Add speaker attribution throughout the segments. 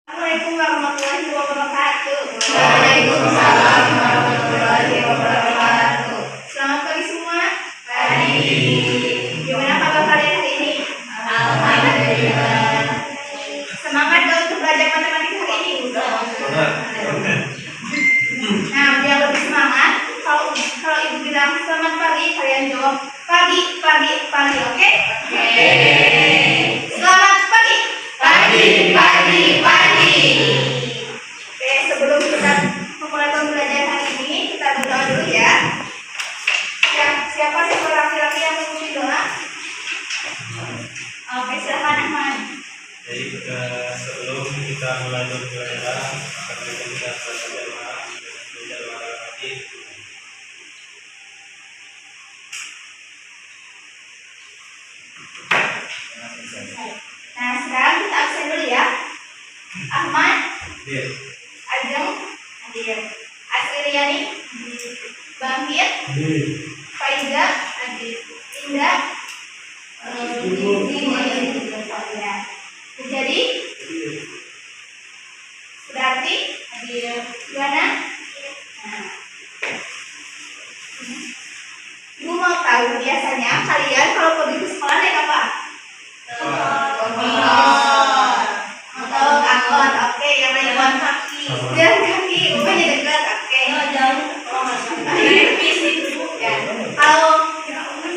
Speaker 1: Assalamualaikum warahmatullahi wabarakatuh. Waalaikumsalam warahmatullahi wabarakatuh. Selamat pagi semua. Pagi. Gimana kabar kalian hari ini? Alhamdulillah. Semangat gak untuk belajar matematika hari ini? Semangat. Nah, biar lebih semangat, kalau ibu bilang selamat pagi, kalian jawab pagi, pagi, pagi, oke? Oke. Selamat pagi. Pagi, pagi, pagi. Oke, sebelum kita memulai pembelajaran hari ini, kita berdoa dulu ya. Siapa sih laki-laki yang memimpin doa? Oke, silakan Ahmad.
Speaker 2: Jadi sebelum kita mulai pembelajaran, akan kita belajar lagi.
Speaker 1: Nah, sekarang kita absen dulu ya. Ahmad, Ajeng, hadir. Asriliani, Bangkit, Faiza, hadir. Indah, jadi berarti hadir. Gimana? Ibu mau tahu biasanya kalian kalau pergi ke sekolah naik apa? Motor, angkot, oke. Yang naik jalan kaki. Jalan kaki, rumahnya dekat, oke. Ya. Kalau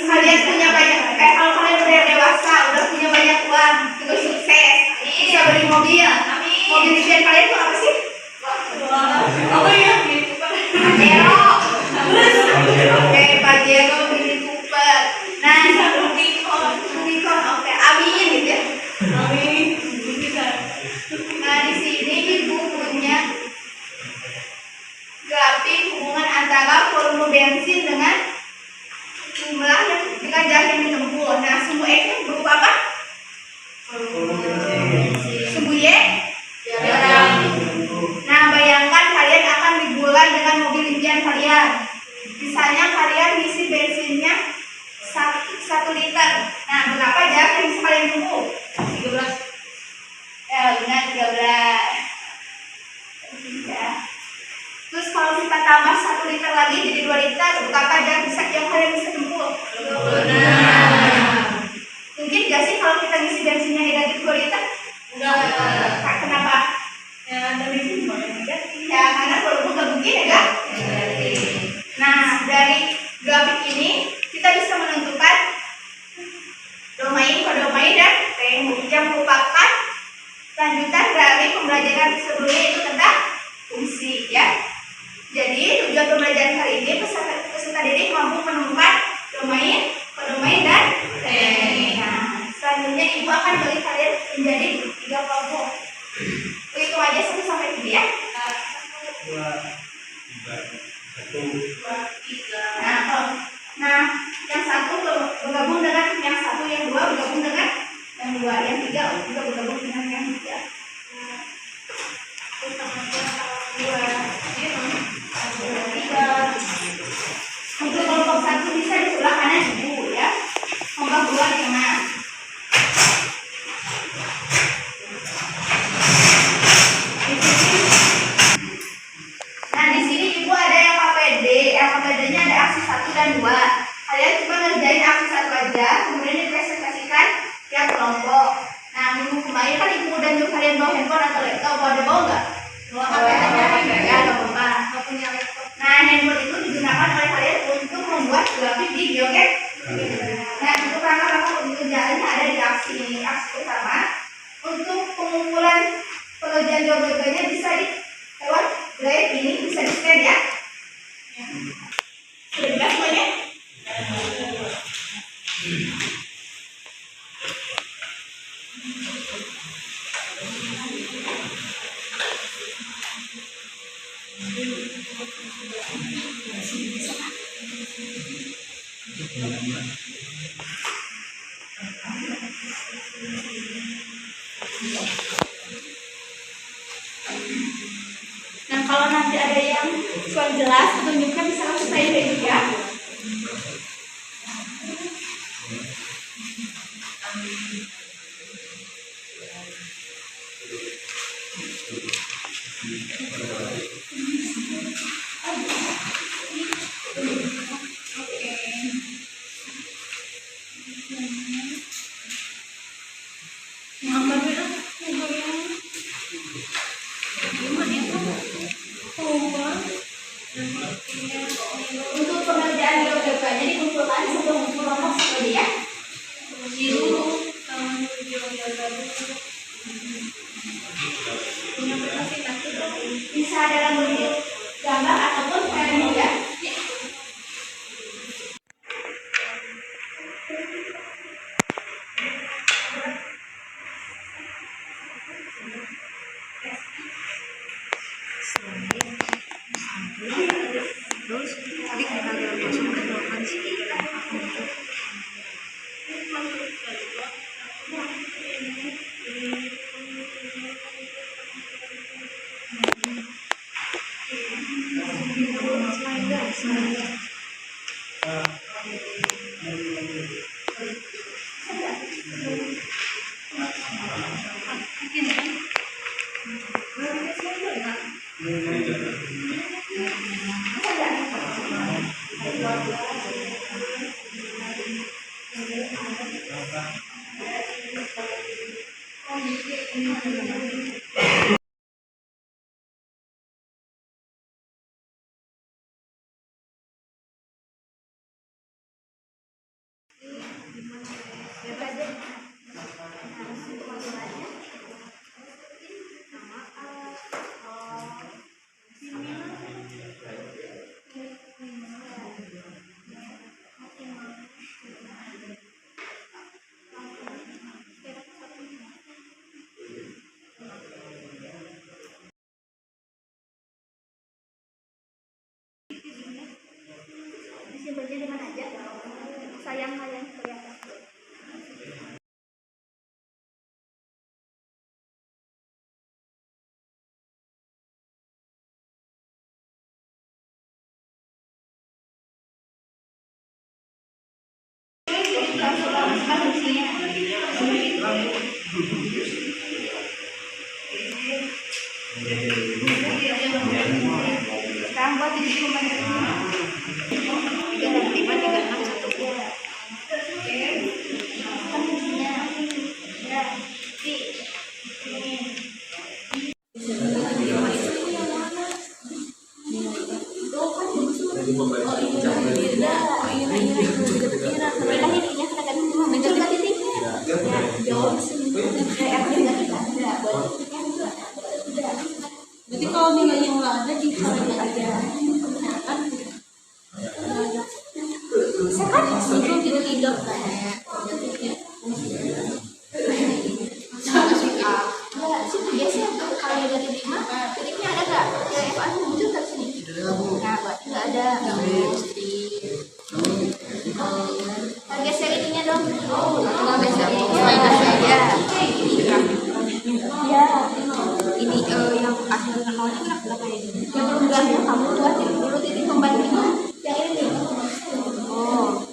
Speaker 1: kalian punya banyak, kalau kalian udah dewasa, udah punya banyak uang, juga sukses, bisa beli mobil. Mobil impian kalian itu apa sih? Apa ya? Pajero. Oke, Pajero, Mini Cooper. Nah, Rubicon, oke. Amin gitu ya. Amin. Nah, di sini ibu punya grafik hubungan antara volume bensin dengan jumlah dengan jarak yang ditempuh. Nah, sumbu X berupa apa? Sumbu Y jarak. Nah, bayangkan kalian akan liburan dengan mobil impian kalian. Misalnya kalian ngisi bensinnya 1 liter. Nah, berapa jarak yang bisa kalian tempuh? 13. Benar, 13. Terus kalau kita tambah 1 liter lagi jadi 2 liter, berapa jarak yang kalian bisa tempuh? Mungkin gak sih kalau kita ngisi bensinnya negatif 2 liter? Enggak. Kenapa? Ya, dari sini negatif. Ya, karena volume gak mungkin ya kan? Nah, dari grafik ini kita bisa menentukan domain, kodomain, dan range yang merupakan lanjutan dari pembelajaran sebelumnya itu tentang fungsi ya. Jadi tujuan pembelajaran kali ini peserta didik mampu menemukan domain, kodomain, dan range. Nah, selanjutnya ibu akan bagi kalian menjadi 3 kelompok. Hitung aja 1 sampai 3 ya.
Speaker 2: 2, 3, 1.
Speaker 1: Nah, yang 1 bergabung dengan yang 1, yang 2 bergabung dengan yang 2, yang 3 juga bergabung dengan yang 3. Untuk kelompok 1 bisa di sebelah kanan ibu ya. Kelompok 2 di tengah. Nah, di sini ibu ada yang KPD. KPD-nya ada aksi 1 dan 2. Kalian cuma ngerjain aksi 1 aja, kemudian dipresentasikan tiap kelompok. Nah, minggu kemarin kan ibu dan juga kalian bawa handphone atau laptop, ada bawa nggak? Bawa HP aja, ya nggak apa-apa. Nggak punya laptop. Nah, handphone itu digunakan oleh kalian untuk membuat grafik video, oke? Nah, untuk rangka-rangka pekerjaannya ada di aksi ini. Aksi pertama, untuk pengumpulan pengerjaan jawabannya bisa lewat drive ini, bisa di scan ya. Sudah jelas semuanya? Nah, kalau nanti ada yang kurang jelas petunjuknya bisa langsung saya ya. Untuk pengerjaan geografinya dikumpulkan sebelum proses ya. Bisa dalam bentuk gambar ataupun film ya. Simbolnya di mana aja? Sayang kalian kelihatan. Sekarang buat di rumah
Speaker 3: Jadi kalau nilainya nggak ada di caranya aja, kan?
Speaker 1: bisa kan?
Speaker 3: Itu tidak
Speaker 1: Enggak, sih biasanya kalau dari 5 titiknya ada nggak? Ya FA muncul nggak sini? Nah, berarti nggak ada. Nah, geser ininya dong. Nggak geser ini aja. Ya.
Speaker 3: ini yang akhir nolnya kan berapa ya?
Speaker 1: Yang belum ganggu kamu buat titik dulu titik pembanding yang ini nih.
Speaker 3: Oh,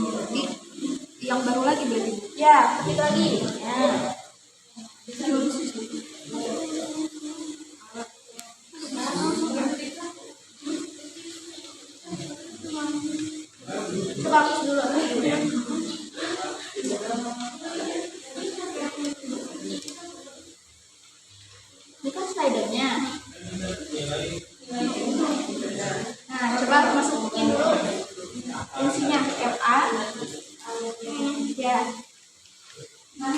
Speaker 3: berarti yang baru lagi berarti.
Speaker 1: Ya, ketik lagi. Ya. Coba hapus dulu. Ini kan slidernya. Nah, coba masukin dulu fungsinya FA. Ya. Nah,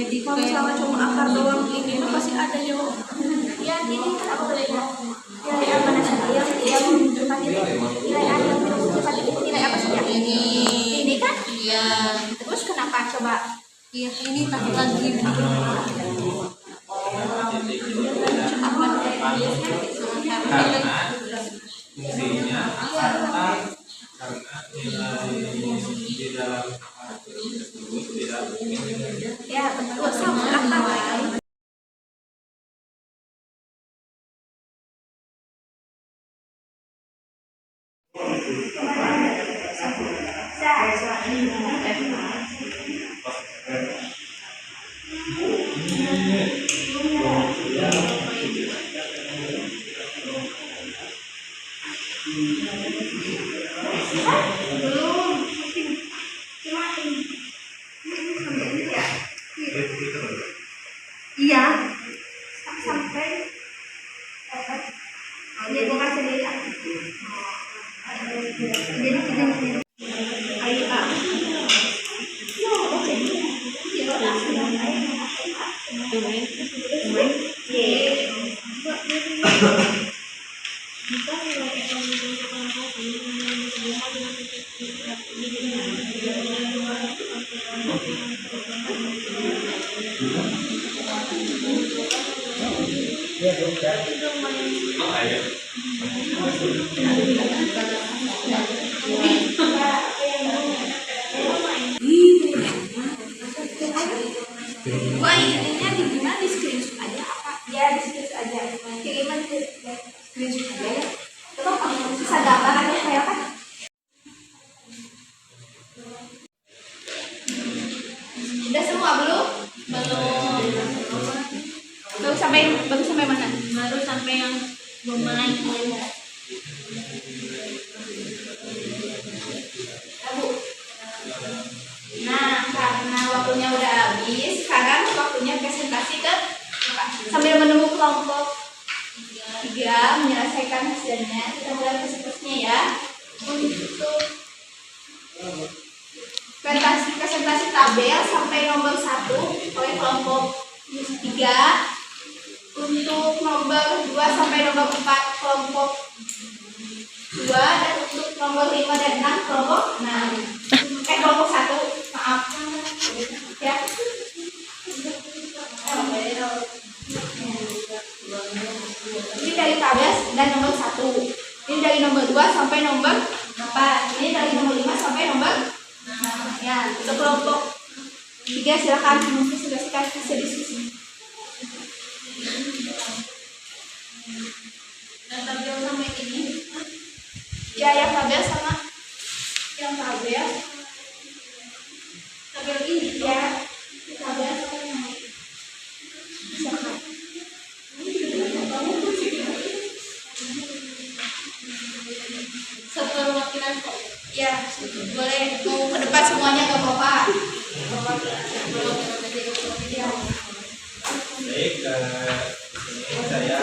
Speaker 3: Jadi
Speaker 4: Kalau misalnya cuma akar doang ini mah pasti ada yang
Speaker 1: Yang ini kan apa bolehnya? Nilai apa nasabah? Yang menunjukkan nilai A yang menunjukkan itu nilai apa saja? Ini kan?
Speaker 3: Iya.
Speaker 1: Terus kenapa coba?
Speaker 3: Iya, ini tak lagi.
Speaker 2: Karena fungsinya akar karena nilai di dalam akar tersebut tidak mungkin
Speaker 1: Ya betul sama akar. Iya. Sampai jadi gua kasih lihat. Jadi kita ayo Kak. Wah, ininya di gimana di screenshot aja apa? Ya di screenshot aja. Kiriman di screenshot aja ya. Coba kamu bisa gambar aja kayak apa? Udah semua belum? Baru sampai mana?
Speaker 3: Baru sampai yang bermain.
Speaker 1: Bu. Nah, karena waktunya udah habis, sekarang waktunya presentasi ke sambil menunggu kelompok 3 menyelesaikan hasilnya. Kita mulai presentasinya ya. Untuk presentasi tabel sampai nomor 1 oleh kelompok 3. Untuk nomor 2 sampai nomor 4 kelompok 2, dan untuk nomor 5 dan 6 kelompok 6. Kelompok 1, maaf ya. Ini dari tabel dan nomor 1. Ini dari nomor 2 sampai nomor 4. Ini dari nomor 5 sampai nomor 6. Ya, untuk kelompok 3 silakan mempresentasikan hasil diskusi.
Speaker 3: Dan tabel sampai ini.
Speaker 1: Ya, yang tabel sama yang tabel.
Speaker 3: Tabel ini.
Speaker 1: Ya, tabel sama yang ini. Silakan.
Speaker 3: Seperwakilan kok.
Speaker 1: Ya, boleh mau ke depan semuanya nggak apa-apa. Ya.
Speaker 2: baik. Ini saya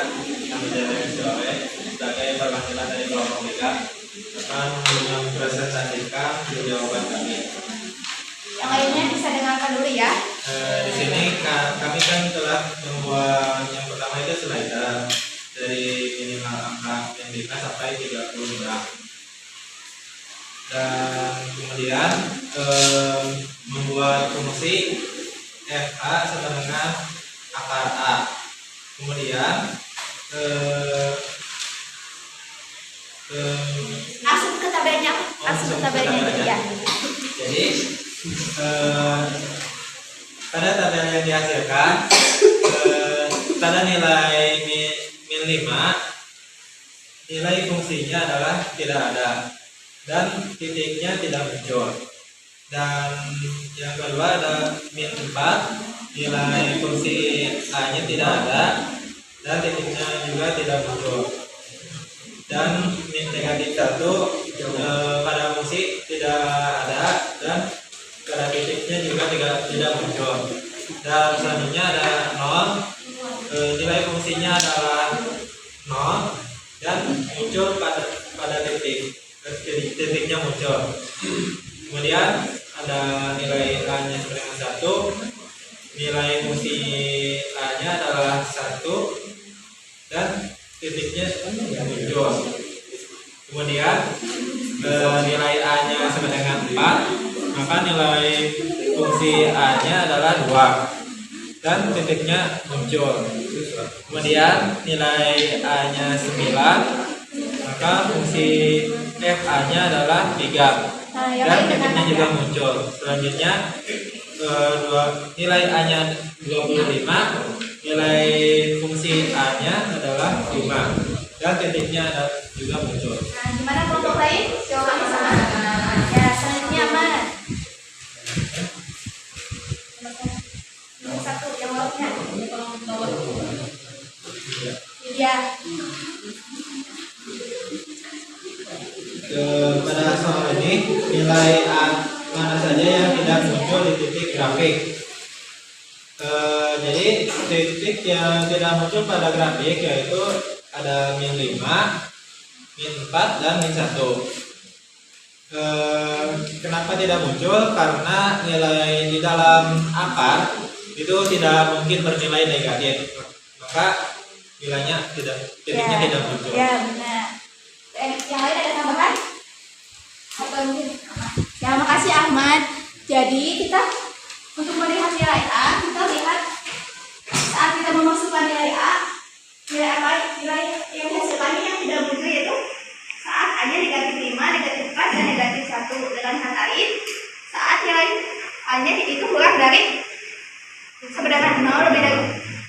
Speaker 2: Amir Jawa sebagai perwakilan dari kelompok 3 akan mempresentasikan jawaban kami.
Speaker 1: Yang lainnya bisa dengarkan dulu ya.
Speaker 2: Di sini kami kan telah membuat yang pertama itu slider dari minimal angka yang kita sampai 30 gram, dan kemudian membuat fungsi FA sama dengan akar A. Kemudian
Speaker 1: Langsung ke tabelnya. Langsung ke tabelnya ya.
Speaker 2: Jadi pada tabel yang dihasilkan pada nilai min 5, nilai fungsinya adalah tidak ada dan titiknya tidak muncul. Dan yang kedua ada min 4, nilai fungsi A nya tidak ada dan titiknya juga tidak muncul. Dan min negatif 1 pada fungsi tidak ada dan pada titiknya juga tidak muncul. Dan selanjutnya ada 0, nilai fungsinya adalah 0 dan muncul pada titiknya muncul. Kemudian ada nilai A nya sama dengan 1 nilai fungsi A-nya adalah 1 dan titiknya muncul. Kemudian nilai A-nya sama dengan 4, maka nilai fungsi A-nya adalah 2 dan titiknya muncul. Kemudian nilai A-nya 9, maka fungsi f(a)-nya adalah 3 dan titiknya juga muncul. Selanjutnya nilai A-nya 25, nilai fungsi A-nya adalah 5 dan titiknya juga muncul.
Speaker 1: Nah, gimana kelompok lain? Jawabannya sama. Ya, selanjutnya Ahmad. Nomor 1 yang bawahnya. Iya.
Speaker 2: Pada soal ini nilai A mana saja yang tidak muncul di titik grafik. Jadi titik yang tidak muncul pada grafik yaitu ada -5, -4 dan -1. Kenapa tidak muncul? Karena nilai di dalam akar itu tidak mungkin bernilai negatif, maka nilainya titiknya tidak muncul.
Speaker 1: Ya, benar. Yang lain ada tambahan? Atau mungkin? Ya, makasih Ahmad. Jadi kita untuk melihat nilai A, kita lihat saat kita memasukkan nilai A, nilai apa? Nilai yang dihasilkannya yang tidak muncul yaitu saat A-nya -5, -4 dan -1. Dengan kata lain, saat nilai A-nya itu kurang dari sama dengan 0 lebih dari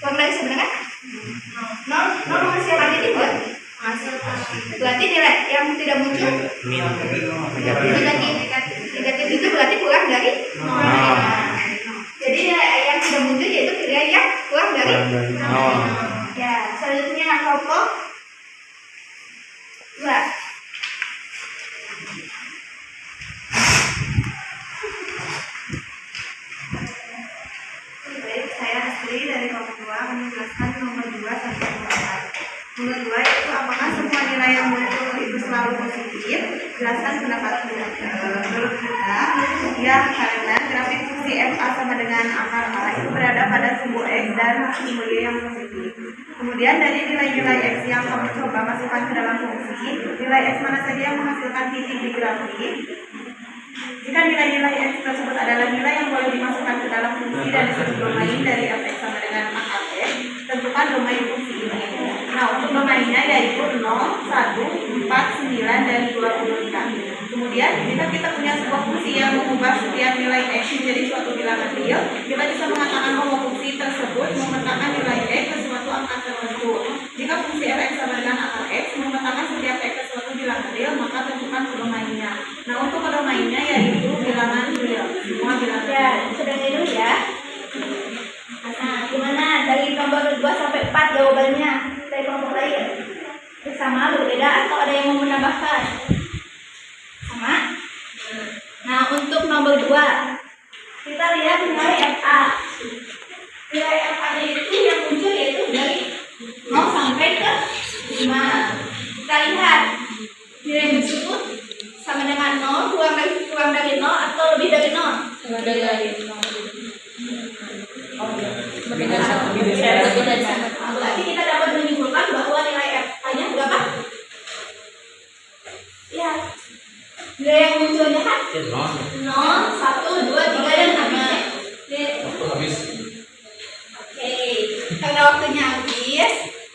Speaker 1: kurang dari sama dengan 0 menghasilkan titik buat berarti nilai yang tidak muncul negatif itu berarti kurang dari 0. Jadi nilai yang tidak muncul yaitu nilai yang kurang dari 0. Ya, selanjutnya kelompok 2. Saya Asri dari kelompok 2 menjelaskan nomor 2 sampai nomor 4. Nomor 2 itu apakah semua nilai yang muncul itu selalu positif? Jelaskan pendapat menurut kita ya, karena grafik fungsi f(a) sama dengan akar A itu berada pada sumbu x dan sumbu y yang positif. Kemudian dari nilai-nilai x yang kamu coba masukkan ke dalam fungsi, nilai x mana saja yang menghasilkan titik di grafik. Jika nilai-nilai x tersebut adalah nilai yang boleh dimasukkan ke dalam fungsi dan disebut domain dari f(x) sama dengan akar x, tentukan domain fungsi ini. Nah, untuk domainnya yaitu 0, 1, 4, 9, dan 25. Kemudian, jika kita punya sebuah fungsi yang mengubah setiap nilai x menjadi suatu bilangan real, kita bisa mengatakan bahwa fungsi tersebut memetakan nilai x ke suatu angka tertentu. Jika fungsi f(x) sama dengan akar x memetakan setiap x ke suatu bilangan real, maka tentukan domainnya. Nah, untuk domainnya yaitu bilangan real. Semua bilangan real. Sudah dulu ya. Nah, gimana dari nomor 2 sampai 4 jawabannya dari kelompok lain? Sama, berbeda, atau ada yang mau menambahkan? Sama? Nah, untuk nomor 2 kita lihat nilai FA. Nilai FA itu yang muncul yaitu dari 0 sampai ke 5. Kita lihat nilai tersebut sama dengan 0, kurang dari 0, atau lebih dari 0? Lebih dari 0. Berarti kita dapat menyimpulkan bahwa nilai F-nya berapa? Ya, nilai yang munculnya kan 0, 1, 2, 3, dan habis. Oke, karena waktunya habis,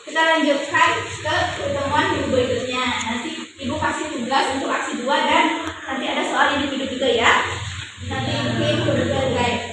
Speaker 1: kita lanjutkan ke pertemuan minggu berikutnya. Nanti Ibu kasih tugas untuk aksi 2 dan nanti ada soal individu juga ya. Nanti mungkin guys.